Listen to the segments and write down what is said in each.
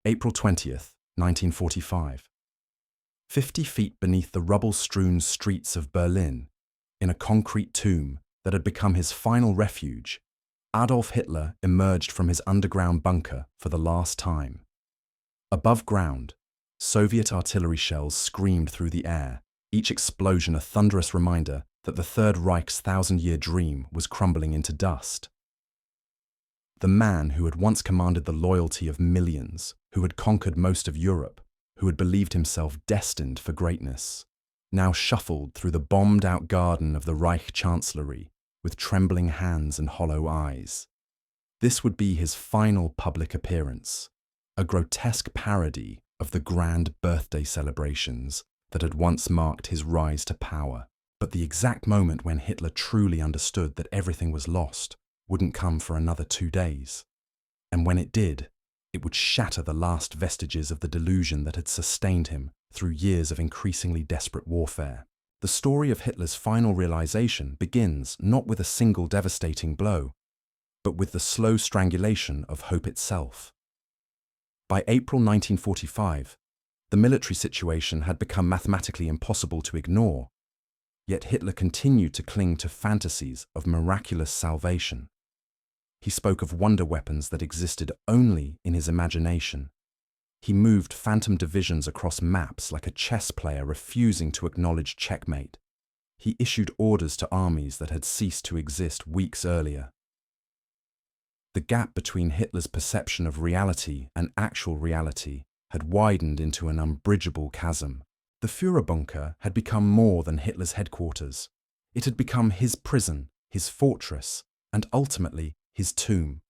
April 20th, 1945. 50 feet beneath the rubble-strewn streets of Berlin, in a concrete tomb that had become his final refuge, Adolf Hitler emerged from his underground bunker for the last time. Above ground, Soviet artillery shells screamed through the air, each explosion a thunderous reminder that the Third Reich's thousand-year dream was crumbling into dust. The man who had once commanded the loyalty of millions, who had conquered most of Europe, who had believed himself destined for greatness, now shuffled through the bombed-out garden of the Reich Chancellery with trembling hands and hollow eyes. This would be his final public appearance, a grotesque parody of the grand birthday celebrations that had once marked his rise to power. But the exact moment when Hitler truly understood that everything was lost wouldn't come for another 2 days. And when it did, it would shatter the last vestiges of the delusion that had sustained him through years of increasingly desperate warfare. The story of Hitler's final realization begins not with a single devastating blow, but with the slow strangulation of hope itself. By April 1945, the military situation had become mathematically impossible to ignore, yet Hitler continued to cling to fantasies of miraculous salvation. He spoke of wonder weapons that existed only in his imagination. He moved phantom divisions across maps like a chess player refusing to acknowledge checkmate. He issued orders to armies that had ceased to exist weeks earlier. The gap between Hitler's perception of reality and actual reality had widened into an unbridgeable chasm. The Führerbunker had become more than Hitler's headquarters. It had become his prison, his fortress, and ultimately his tomb.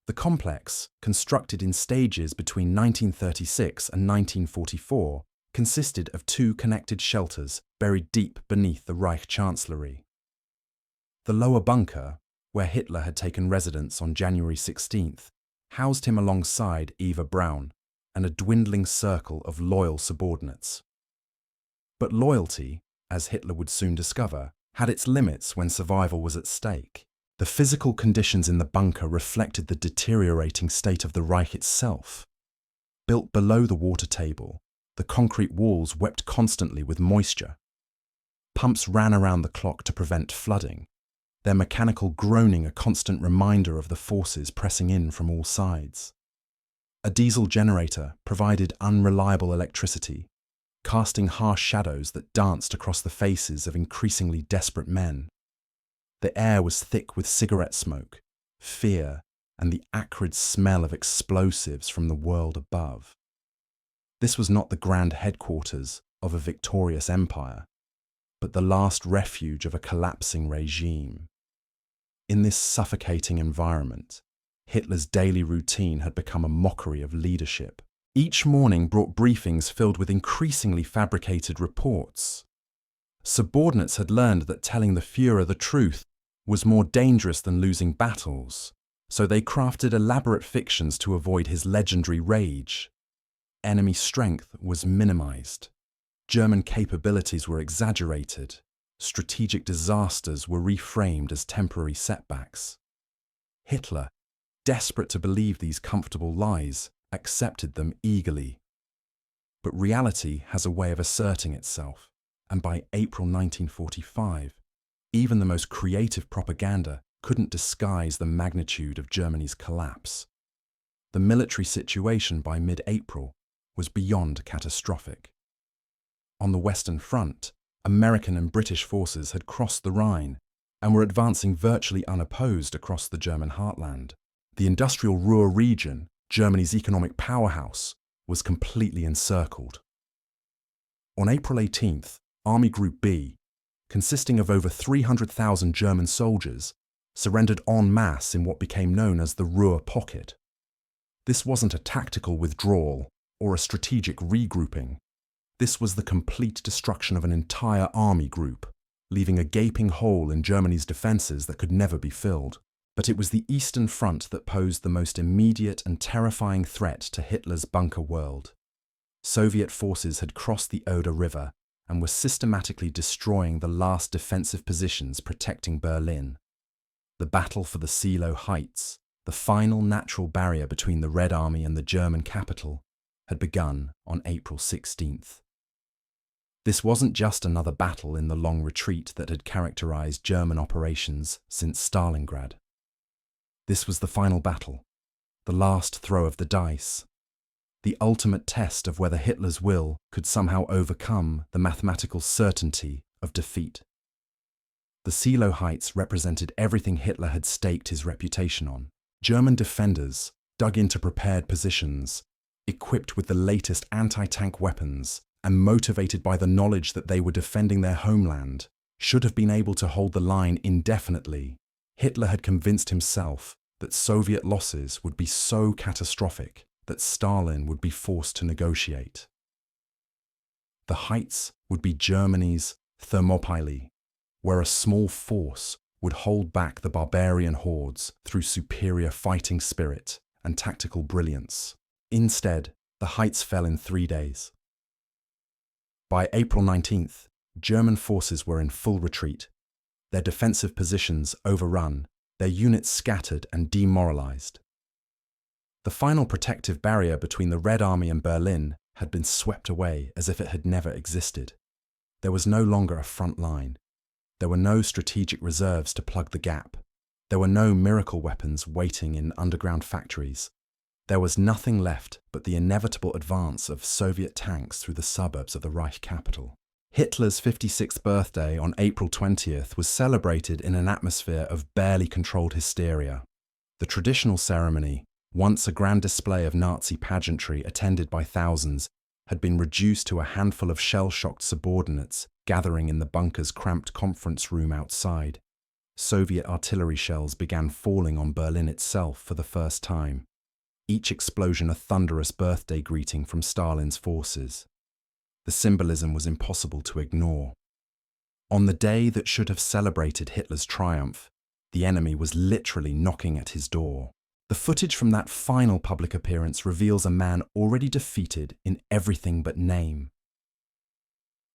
The complex, constructed in stages between 1936 and 1944, consisted of 2 connected shelters buried deep beneath the Reich Chancellery. The lower bunker, where Hitler had taken residence on January 16th, housed him alongside Eva Braun and a dwindling circle of loyal subordinates. But loyalty, as Hitler would soon discover, had its limits when survival was at stake. The physical conditions in the bunker reflected the deteriorating state of the Reich itself. Built below the water table, the concrete walls wept constantly with moisture. Pumps ran around the clock to prevent flooding, their mechanical groaning a constant reminder of the forces pressing in from all sides. A diesel generator provided unreliable electricity, casting harsh shadows that danced across the faces of increasingly desperate men. The air was thick with cigarette smoke, fear, and the acrid smell of explosives from the world above. This was not the grand headquarters of a victorious empire, but the last refuge of a collapsing regime. In this suffocating environment, Hitler's daily routine had become a mockery of leadership. Each morning brought briefings filled with increasingly fabricated reports. Subordinates had learned that telling the Führer the truth was more dangerous than losing battles, so they crafted elaborate fictions to avoid his legendary rage. Enemy strength was minimized. German capabilities were exaggerated. Strategic disasters were reframed as temporary setbacks. Hitler, desperate to believe these comfortable lies, accepted them eagerly. But reality has a way of asserting itself, and by April 1945, even the most creative propaganda couldn't disguise the magnitude of Germany's collapse. The military situation by mid-April was beyond catastrophic. On the Western Front, American and British forces had crossed the Rhine and were advancing virtually unopposed across the German heartland. The industrial Ruhr region, Germany's economic powerhouse, was completely encircled. On April 18th, Army Group B, consisting of over 300,000 German soldiers, surrendered en masse in what became known as the Ruhr Pocket. This wasn't a tactical withdrawal or a strategic regrouping. This was the complete destruction of an entire army group, leaving a gaping hole in Germany's defences that could never be filled. But it was the Eastern Front that posed the most immediate and terrifying threat to Hitler's bunker world. Soviet forces had crossed the Oder River and were systematically destroying the last defensive positions protecting Berlin. The battle for the Seelow Heights, The final natural barrier between the Red Army and the German capital had begun on April 16th. This wasn't just another battle in the long retreat that had characterized German operations since Stalingrad. This was the final battle, the last throw of the dice, the ultimate test of whether Hitler's will could somehow overcome the mathematical certainty of defeat. The Seelow Heights represented everything Hitler had staked his reputation on. German defenders dug into prepared positions, equipped with the latest anti-tank weapons and motivated by the knowledge that they were defending their homeland, should have been able to hold the line indefinitely. Hitler had convinced himself that Soviet losses would be so catastrophic that Stalin would be forced to negotiate. The Heights would be Germany's Thermopylae, where a small force would hold back the barbarian hordes through superior fighting spirit and tactical brilliance. Instead, the Heights fell in 3 days. By April 19th, German forces were in full retreat, their defensive positions overrun, their units scattered and demoralized. The final protective barrier between the Red Army and Berlin had been swept away as if it had never existed. There was no longer a front line. There were no strategic reserves to plug the gap. There were no miracle weapons waiting in underground factories. There was nothing left but the inevitable advance of Soviet tanks through the suburbs of the Reich capital. Hitler's 56th birthday on April 20th was celebrated in an atmosphere of barely controlled hysteria. The traditional ceremony, once a grand display of Nazi pageantry attended by thousands, had been reduced to a handful of shell-shocked subordinates gathering in the bunker's cramped conference room outside. Soviet artillery shells began falling on Berlin itself for the first time, each explosion a thunderous birthday greeting from Stalin's forces. The symbolism was impossible to ignore. On the day that should have celebrated Hitler's triumph, the enemy was literally knocking at his door. The footage from that final public appearance reveals a man already defeated in everything but name.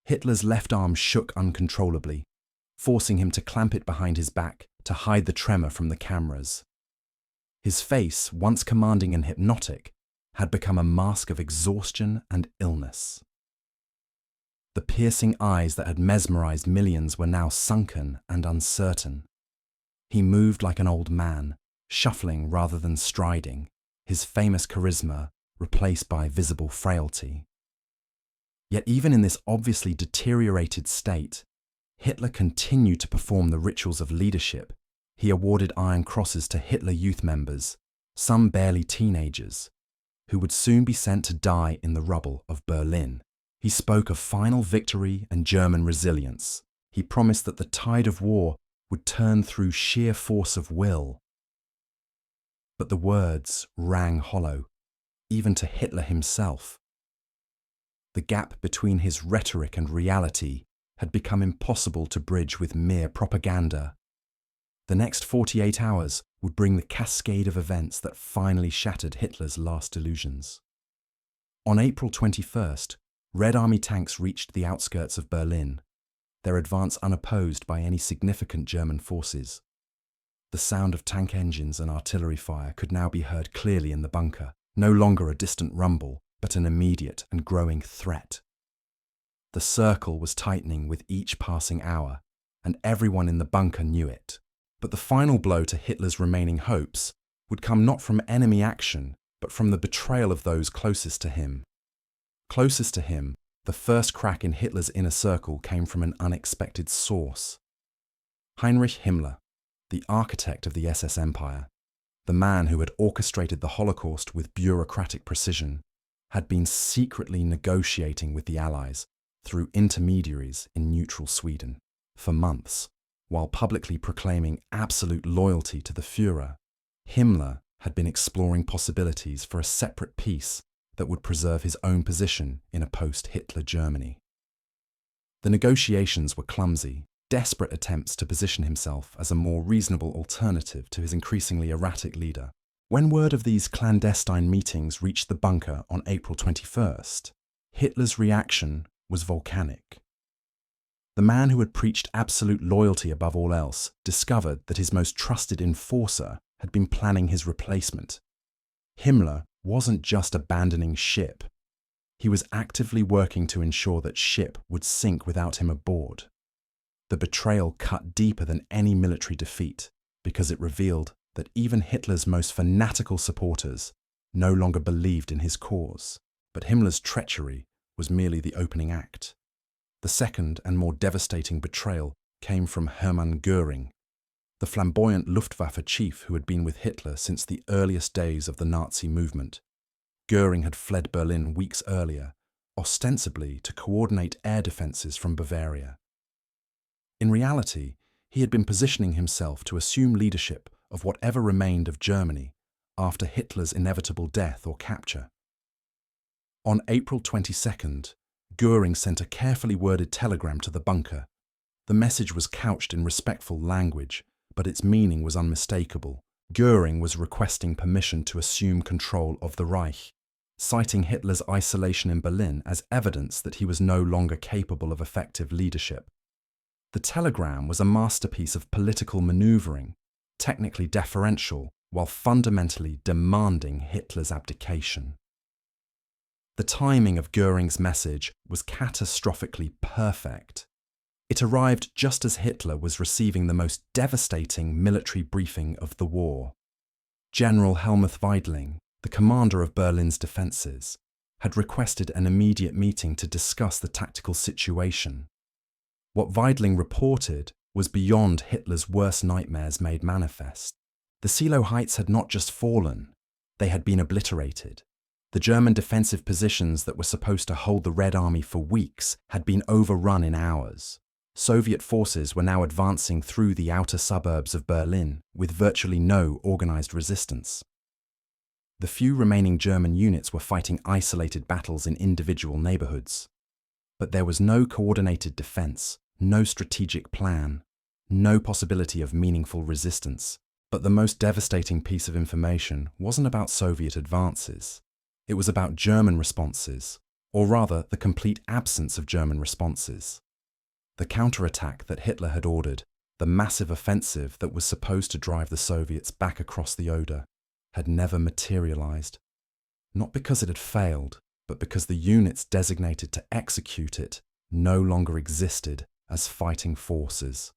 Hitler's left arm shook uncontrollably, forcing him to clamp it behind his back to hide the tremor from the cameras. His face, once commanding and hypnotic, had become a mask of exhaustion and illness. The piercing eyes that had mesmerized millions were now sunken and uncertain. He moved like an old man, shuffling rather than striding, his famous charisma replaced by visible frailty. Yet even in this obviously deteriorated state, Hitler continued to perform the rituals of leadership. He awarded Iron Crosses to Hitler Youth members, some barely teenagers, who would soon be sent to die in the rubble of Berlin. He spoke of final victory and German resilience. He promised that the tide of war would turn through sheer force of will. But the words rang hollow, even to Hitler himself. The gap between his rhetoric and reality had become impossible to bridge with mere propaganda. The next 48 hours would bring the cascade of events that finally shattered Hitler's last illusions. On April 21st, Red Army tanks reached the outskirts of Berlin, their advance unopposed by any significant German forces. The sound of tank engines and artillery fire could now be heard clearly in the bunker, no longer a distant rumble, but an immediate and growing threat. The circle was tightening with each passing hour, and everyone in the bunker knew it. But the final blow to Hitler's remaining hopes would come not from enemy action, but from the betrayal of those closest to him. Closest to him, the first crack in Hitler's inner circle came from an unexpected source. Heinrich Himmler, the architect of the SS Empire, the man who had orchestrated the Holocaust with bureaucratic precision, had been secretly negotiating with the Allies through intermediaries in neutral Sweden for months. While publicly proclaiming absolute loyalty to the Führer, Himmler had been exploring possibilities for a separate peace that would preserve his own position in a post-Hitler Germany. The negotiations were clumsy, desperate attempts to position himself as a more reasonable alternative to his increasingly erratic leader. When word of these clandestine meetings reached the bunker on April 21st, Hitler's reaction was volcanic. The man who had preached absolute loyalty above all else discovered that his most trusted enforcer had been planning his replacement. Himmler wasn't just abandoning ship. He was actively working to ensure that ship would sink without him aboard. The betrayal cut deeper than any military defeat because it revealed that even Hitler's most fanatical supporters no longer believed in his cause. But Himmler's treachery was merely the opening act. The second and more devastating betrayal came from Hermann Göring, the flamboyant Luftwaffe chief who had been with Hitler since the earliest days of the Nazi movement. Göring had fled Berlin weeks earlier, ostensibly to coordinate air defences from Bavaria. In reality, he had been positioning himself to assume leadership of whatever remained of Germany after Hitler's inevitable death or capture. On April 22nd, Göring sent a carefully worded telegram to the bunker. The message was couched in respectful language, but its meaning was unmistakable. Göring was requesting permission to assume control of the Reich, citing Hitler's isolation in Berlin as evidence that he was no longer capable of effective leadership. The telegram was a masterpiece of political maneuvering, technically deferential, while fundamentally demanding Hitler's abdication. The timing of Göring's message was catastrophically perfect. It arrived just as Hitler was receiving the most devastating military briefing of the war. General Helmuth Weidling, the commander of Berlin's defences, had requested an immediate meeting to discuss the tactical situation. What Weidling reported was beyond Hitler's worst nightmares made manifest. The Seelow Heights had not just fallen, they had been obliterated. The German defensive positions that were supposed to hold the Red Army for weeks had been overrun in hours. Soviet forces were now advancing through the outer suburbs of Berlin with virtually no organized resistance. The few remaining German units were fighting isolated battles in individual neighborhoods. But there was no coordinated defense, no strategic plan, no possibility of meaningful resistance. But the most devastating piece of information wasn't about Soviet advances. It was about German responses, or rather the complete absence of German responses. The counterattack that Hitler had ordered, the massive offensive that was supposed to drive the Soviets back across the Oder, had never materialized. Not because it had failed, but because the units designated to execute it no longer existed as fighting forces.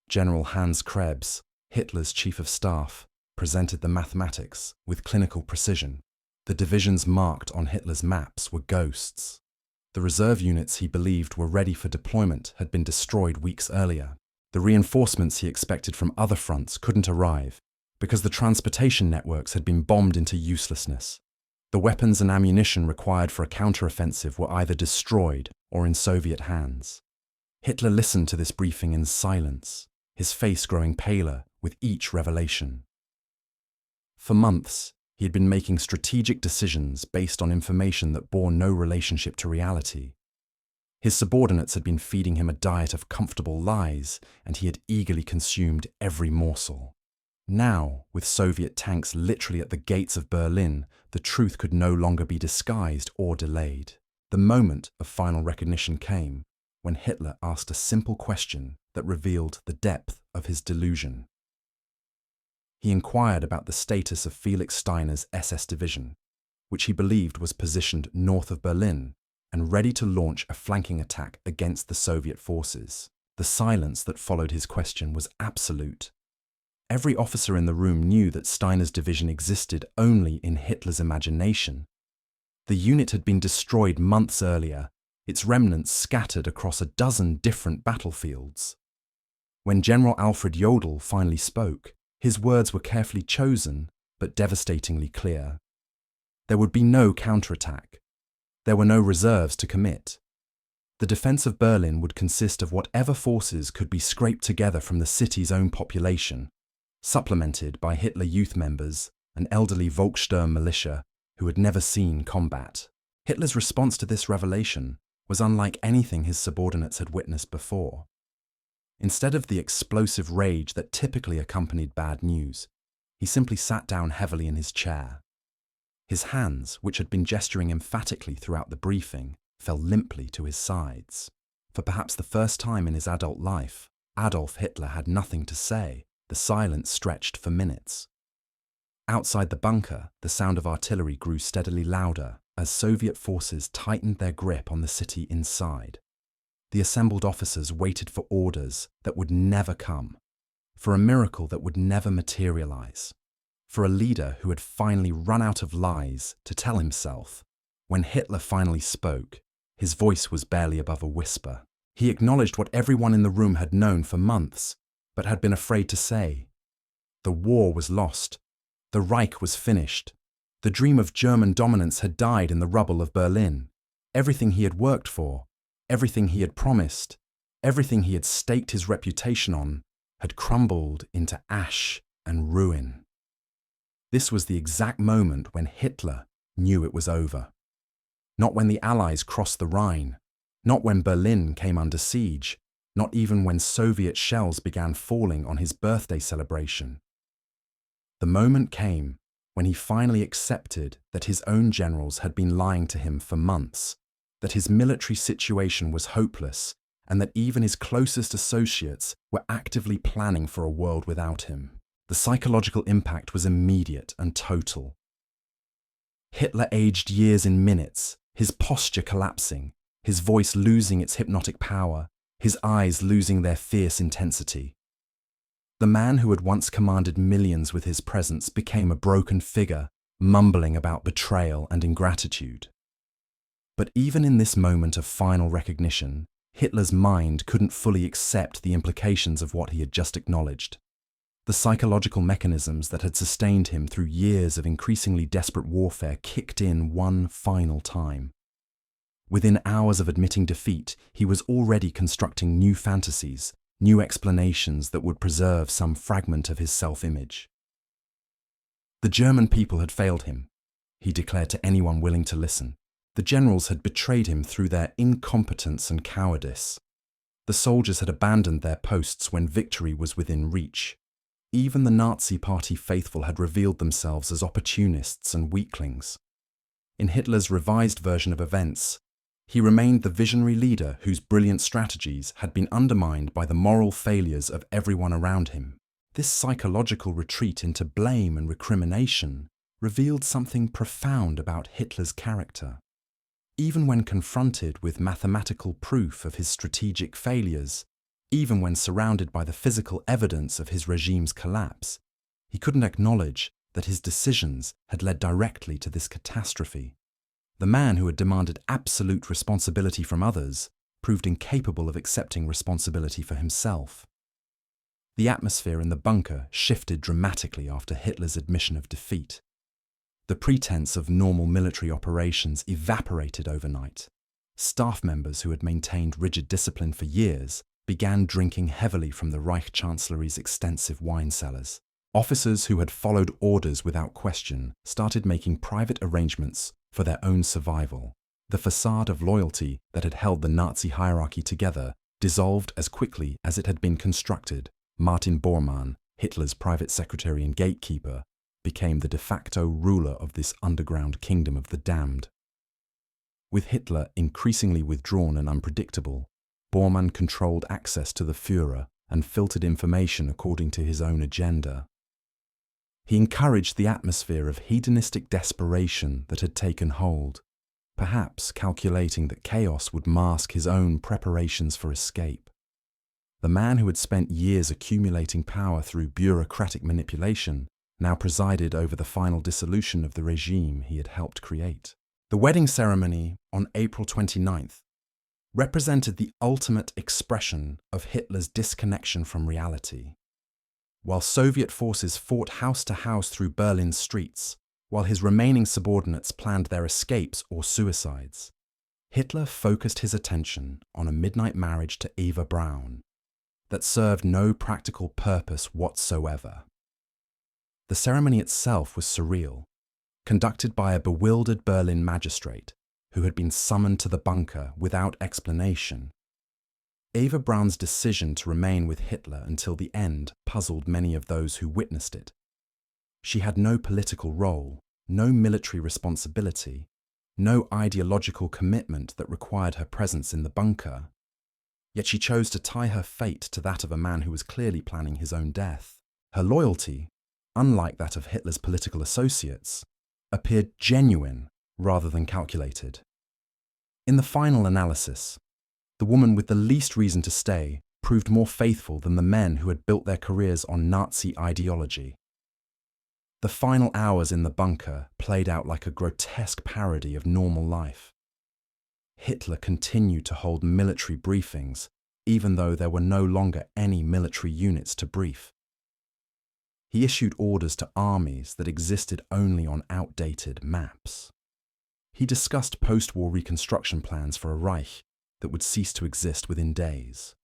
General Hans Krebs, Hitler's chief of staff, presented the mathematics with clinical precision. The divisions marked on Hitler's maps were ghosts. The reserve units he believed were ready for deployment had been destroyed weeks earlier. The reinforcements he expected from other fronts couldn't arrive because the transportation networks had been bombed into uselessness. The weapons and ammunition required for a counteroffensive were either destroyed or in Soviet hands. Hitler listened to this briefing in silence, his face growing paler with each revelation. For months, he had been making strategic decisions based on information that bore no relationship to reality. His subordinates had been feeding him a diet of comfortable lies, and he had eagerly consumed every morsel. Now, with Soviet tanks literally at the gates of Berlin, the truth could no longer be disguised or delayed. The moment of final recognition came when Hitler asked a simple question that revealed the depth of his delusion. He inquired about the status of Felix Steiner's SS division, which he believed was positioned north of Berlin and ready to launch a flanking attack against the Soviet forces. The silence that followed his question was absolute. Every officer in the room knew that Steiner's division existed only in Hitler's imagination. The unit had been destroyed months earlier, its remnants scattered across a dozen different battlefields. When General Alfred Jodl finally spoke, his words were carefully chosen, but devastatingly clear. There would be no counterattack. There were no reserves to commit. The defense of Berlin would consist of whatever forces could be scraped together from the city's own population, supplemented by Hitler Youth members, an elderly Volkssturm militia who had never seen combat. Hitler's response to this revelation was unlike anything his subordinates had witnessed before. Instead of the explosive rage that typically accompanied bad news, he simply sat down heavily in his chair. His hands, which had been gesturing emphatically throughout the briefing, fell limply to his sides. For perhaps the first time in his adult life, Adolf Hitler had nothing to say. The silence stretched for minutes. Outside the bunker, the sound of artillery grew steadily louder as Soviet forces tightened their grip on the city inside. The assembled officers waited for orders that would never come, for a miracle that would never materialize, for a leader who had finally run out of lies to tell himself. When Hitler finally spoke, his voice was barely above a whisper. He acknowledged what everyone in the room had known for months, but had been afraid to say. The war was lost. The Reich was finished. The dream of German dominance had died in the rubble of Berlin. Everything he had worked for, everything he had promised, everything he had staked his reputation on, had crumbled into ash and ruin. This was the exact moment when Hitler knew it was over. Not when the Allies crossed the Rhine, not when Berlin came under siege, not even when Soviet shells began falling on his birthday celebration. The moment came when he finally accepted that his own generals had been lying to him for months, that his military situation was hopeless, and that even his closest associates were actively planning for a world without him. The psychological impact was immediate and total. Hitler aged years in minutes, his posture collapsing, his voice losing its hypnotic power, his eyes losing their fierce intensity. The man who had once commanded millions with his presence became a broken figure, mumbling about betrayal and ingratitude. But even in this moment of final recognition, Hitler's mind couldn't fully accept the implications of what he had just acknowledged. The psychological mechanisms that had sustained him through years of increasingly desperate warfare kicked in one final time. Within hours of admitting defeat, he was already constructing new fantasies, new explanations that would preserve some fragment of his self-image. The German people had failed him, he declared to anyone willing to listen. The generals had betrayed him through their incompetence and cowardice. The soldiers had abandoned their posts when victory was within reach. Even the Nazi Party faithful had revealed themselves as opportunists and weaklings. In Hitler's revised version of events, he remained the visionary leader whose brilliant strategies had been undermined by the moral failures of everyone around him. This psychological retreat into blame and recrimination revealed something profound about Hitler's character. Even when confronted with mathematical proof of his strategic failures, even when surrounded by the physical evidence of his regime's collapse, he couldn't acknowledge that his decisions had led directly to this catastrophe. The man who had demanded absolute responsibility from others proved incapable of accepting responsibility for himself. The atmosphere in the bunker shifted dramatically after Hitler's admission of defeat. The pretense of normal military operations evaporated overnight. Staff members who had maintained rigid discipline for years began drinking heavily from the Reich Chancellery's extensive wine cellars. Officers who had followed orders without question started making private arrangements for their own survival. The facade of loyalty that had held the Nazi hierarchy together dissolved as quickly as it had been constructed. Martin Bormann, Hitler's private secretary and gatekeeper, became the de facto ruler of this underground kingdom of the damned. With Hitler increasingly withdrawn and unpredictable, Bormann controlled access to the Führer and filtered information according to his own agenda. He encouraged the atmosphere of hedonistic desperation that had taken hold, perhaps calculating that chaos would mask his own preparations for escape. The man who had spent years accumulating power through bureaucratic manipulation now presided over the final dissolution of the regime he had helped create. The wedding ceremony on April 29th represented the ultimate expression of Hitler's disconnection from reality. While Soviet forces fought house to house through Berlin's streets, while his remaining subordinates planned their escapes or suicides, Hitler focused his attention on a midnight marriage to Eva Braun that served no practical purpose whatsoever. The ceremony itself was surreal, conducted by a bewildered Berlin magistrate who had been summoned to the bunker without explanation. Eva Braun's decision to remain with Hitler until the end puzzled many of those who witnessed it. She had no political role, no military responsibility, no ideological commitment that required her presence in the bunker. Yet she chose to tie her fate to that of a man who was clearly planning his own death. Her loyalty, unlike that of Hitler's political associates, appeared genuine rather than calculated. In the final analysis, the woman with the least reason to stay proved more faithful than the men who had built their careers on Nazi ideology. The final hours in the bunker played out like a grotesque parody of normal life. Hitler continued to hold military briefings, even though there were no longer any military units to brief. He issued orders to armies that existed only on outdated maps. He discussed post-war reconstruction plans for a Reich that would cease to exist within days.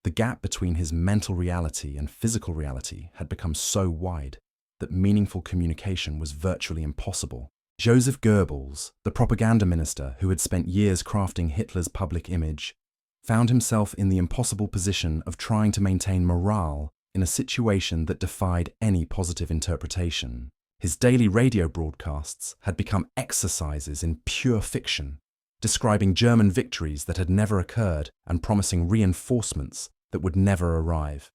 The gap between his mental reality and physical reality had become so wide that meaningful communication was virtually impossible. Joseph Goebbels, the propaganda minister who had spent years crafting Hitler's public image, found himself in the impossible position of trying to maintain morale in a situation that defied any positive interpretation. His daily radio broadcasts had become exercises in pure fiction, describing German victories that had never occurred and promising reinforcements that would never arrive.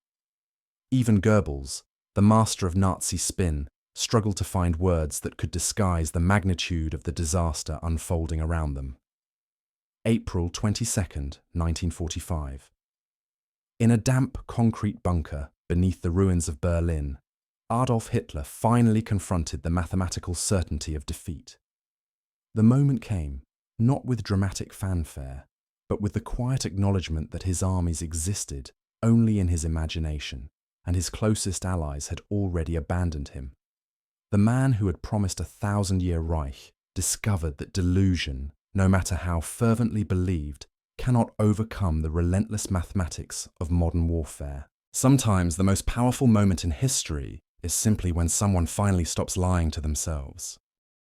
Even Goebbels, the master of Nazi spin, struggled to find words that could disguise the magnitude of the disaster unfolding around them. April 22nd, 1945. In a damp concrete bunker beneath the ruins of Berlin, Adolf Hitler finally confronted the mathematical certainty of defeat. The moment came, not with dramatic fanfare, but with the quiet acknowledgement that his armies existed only in his imagination, and his closest allies had already abandoned him. The man who had promised a 1,000-year Reich discovered that delusion, no matter how fervently believed, cannot overcome the relentless mathematics of modern warfare. Sometimes the most powerful moment in history is simply when someone finally stops lying to themselves.